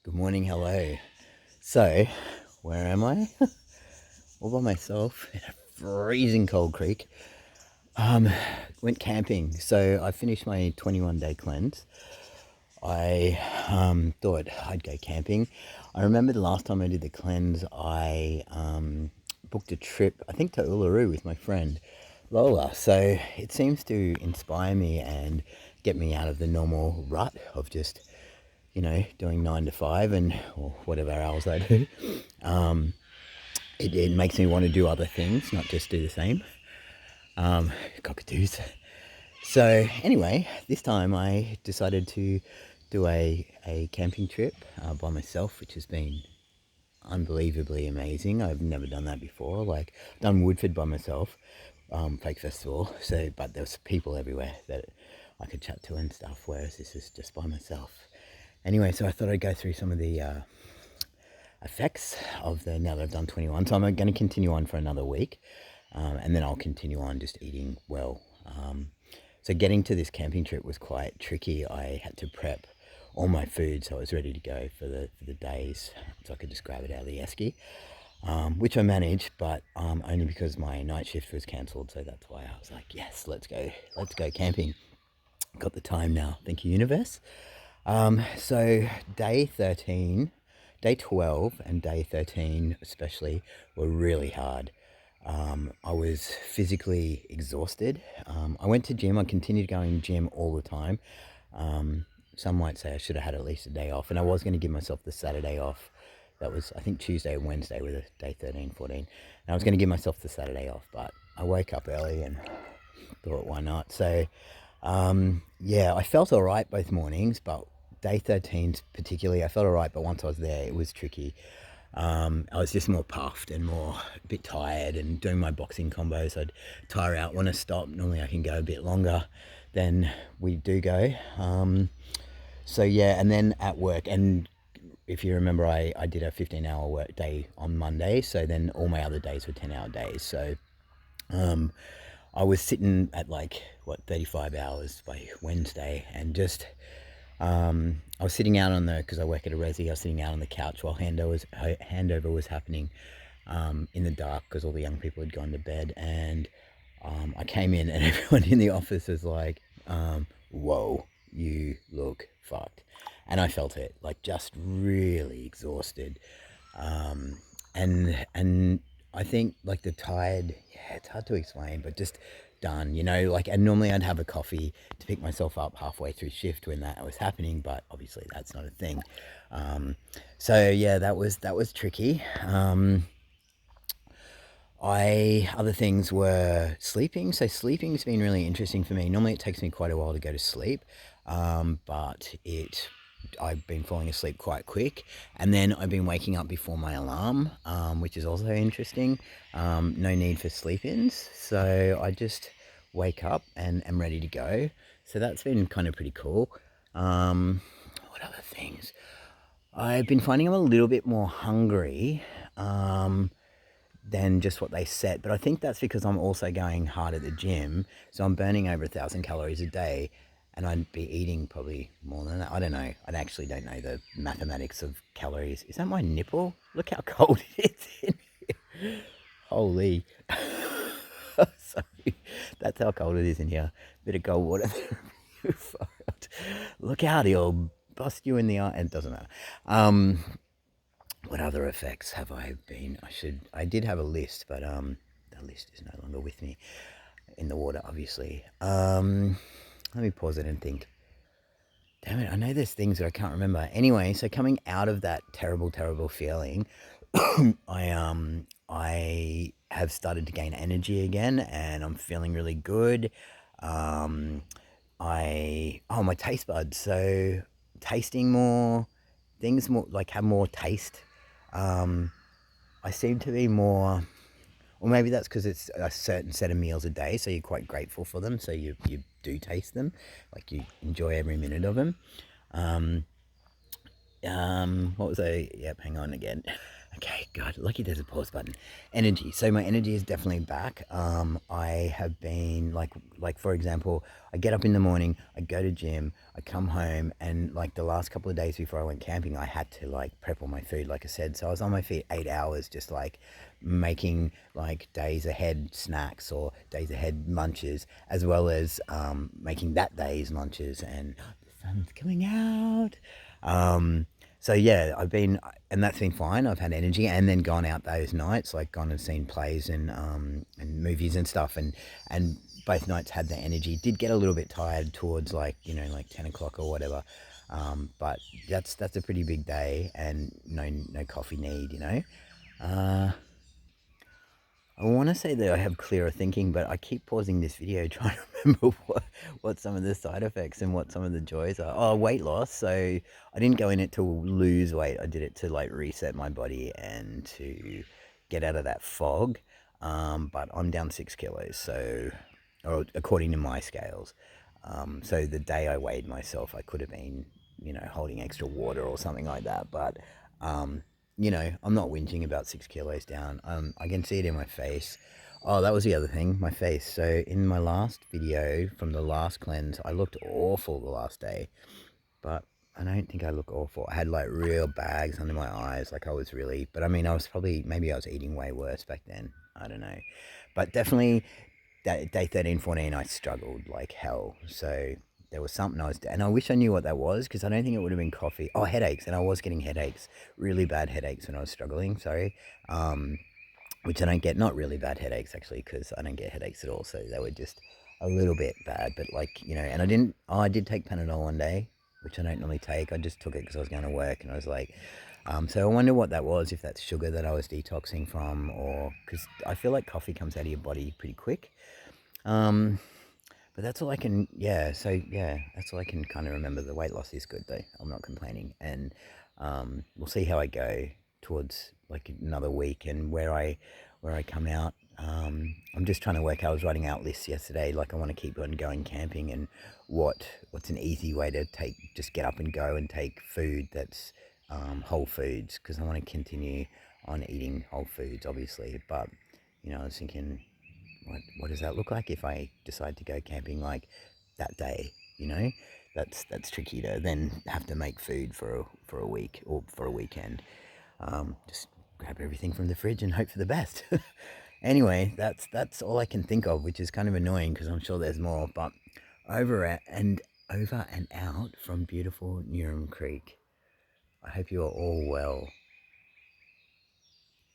Good morning, hello. So, where am I? All by myself in a freezing cold creek. Went camping. So I finished my 21-day cleanse. I thought I'd go camping. I remember the last time I did the cleanse, I booked a trip, I think to Uluru with my friend Lola. So it seems to inspire me and get me out of the normal rut of just, doing 9 to 5 and or whatever hours I do. It makes me want to do other things, not just do the same. Cockatoos. So anyway, this time I decided to do a camping trip by myself, which has been unbelievably amazing. I've never done that before. Like, done Woodford by myself, fake festival. So, but there was people everywhere that I could chat to and stuff. Whereas this is just by myself. Anyway, so I thought I'd go through some of the effects of the now that I've done 21. So I'm going to continue on for another week, and then I'll continue on just eating well. So getting to this camping trip was quite tricky. I had to prep all my food so I was ready to go for the days, so I could just grab it out of the esky, which I managed, but only because my night shift was cancelled. So that's why I was like, yes, let's go camping. Got the time now. Thank you, universe. So day 13, day 12 and day 13 especially were really hard. I was physically exhausted. I went to gym. I continued going to gym all the time. Some might say I should have had at least a day off, and I was going to give myself the Saturday off. That was, I think, Tuesday and Wednesday were the day 13, 14. And I was going to give myself the Saturday off, but I woke up early and thought, why not? So, yeah, I felt all right both mornings, but day 13 particularly, I felt all right, but once I was there, it was tricky. I was just more puffed and more a bit tired, and doing my boxing combos, I'd tire out, want to stop. Normally I can go a bit longer than we do go. So yeah, and then at work, and if you remember, I did a 15-hour work day on Monday, so then all my other days were 10-hour days. So I was sitting at 35 hours by Wednesday, and just I was sitting out because I work at a resi, I was sitting out on the couch while handover was happening, in the dark, because all the young people had gone to bed. And I came in and everyone in the office was like, whoa, you look fucked. And I felt it, just really exhausted. And I think the tired, yeah, it's hard to explain, but just done, and normally I'd have a coffee to pick myself up halfway through shift when that was happening, but obviously that's not a thing. So yeah, that was tricky. Other things were sleeping. So sleeping's been really interesting for me. Normally it takes me quite a while to go to sleep, but I've been falling asleep quite quick, and then I've been waking up before my alarm, which is also interesting. No need for sleep-ins, so I just wake up and am ready to go. So that's been kind of pretty cool. What other things? I've been finding I'm a little bit more hungry than just what they set, but I think that's because I'm also going hard at the gym, so I'm burning over 1,000 calories a day, and I'd be eating probably more than that. I don't know. I actually don't know the mathematics of calories. Is that my nipple? Look how cold it is in here. Holy. Sorry. That's how cold it is in here. Bit of cold water. Look out, he'll bust you in the eye. It doesn't matter. What other effects have I been? I did have a list, but that list is no longer with me in the water, obviously. Let me pause it and think. Damn it, I know there's things that I can't remember. Anyway, so coming out of that terrible, terrible feeling, I have started to gain energy again, and I'm feeling really good. My taste buds, so tasting more things, more have more taste. I seem to be more, or maybe that's because it's a certain set of meals a day, so you're quite grateful for them, so you do taste them, you enjoy every minute of them. What was I? Yep, hang on again. Okay, God, lucky there's a pause button. Energy. So my energy is definitely back. I have been like for example, I get up in the morning, I go to gym, I come home, and like the last couple of days before I went camping, I had to like prep all my food, like I said. So I was on my feet 8 hours, just like making like days ahead snacks or days ahead munches, as well as making that day's lunches. And the sun's coming out. So yeah, I've been, and that's been fine. I've had energy, and then gone out those nights, like gone and seen plays and movies and stuff, and both nights had the energy. Did get a little bit tired towards like like 10 o'clock or whatever, but that's a pretty big day, and no coffee need. Uh, I want to say that I have clearer thinking, but I keep pausing this video trying to remember what some of the side effects and what some of the joys are. Oh, weight loss. So I didn't go in it to lose weight. I did it to like reset my body and to get out of that fog. But I'm down 6 kilos, so or according to my scales. So the day I weighed myself, I could have been, holding extra water or something like that. But I'm not whinging about 6 kilos down. I can see it in my face. Oh, that was the other thing, my face. So in my last video from the last cleanse, I looked awful the last day, but I don't think I look awful. I had like real bags under my eyes, like I was really. But I mean, I was probably maybe I was eating way worse back then. I don't know, but definitely that day 13, 14, I struggled like hell. So there was something and I wish I knew what that was, because I don't think it would have been coffee. Oh, headaches. And I was getting headaches, really bad headaches when I was struggling. Sorry. Which I don't get, not really bad headaches actually, because I don't get headaches at all. So they were just a little bit bad, but like, and I did take Panadol one day, which I don't normally take. I just took it because I was going to work, and I was like, so I wonder what that was, if that's sugar that I was detoxing from, or because I feel like coffee comes out of your body pretty quick. Um, but that's all I can, yeah. So yeah, that's all I can kind of remember. The weight loss is good though. I'm not complaining, and we'll see how I go towards like another week and where I come out. I'm just trying to work. I was writing out lists yesterday. Like I want to keep on going camping, and what's an easy way to just get up and go and take food that's whole foods, because I want to continue on eating whole foods, obviously. But I was thinking, what does that look like if I decide to go camping like that day? That's tricky to then have to make food for a week or for a weekend. Just grab everything from the fridge and hope for the best. Anyway, that's all I can think of, which is kind of annoying because I'm sure there's more. But over and out from beautiful Newham Creek. I hope you are all well.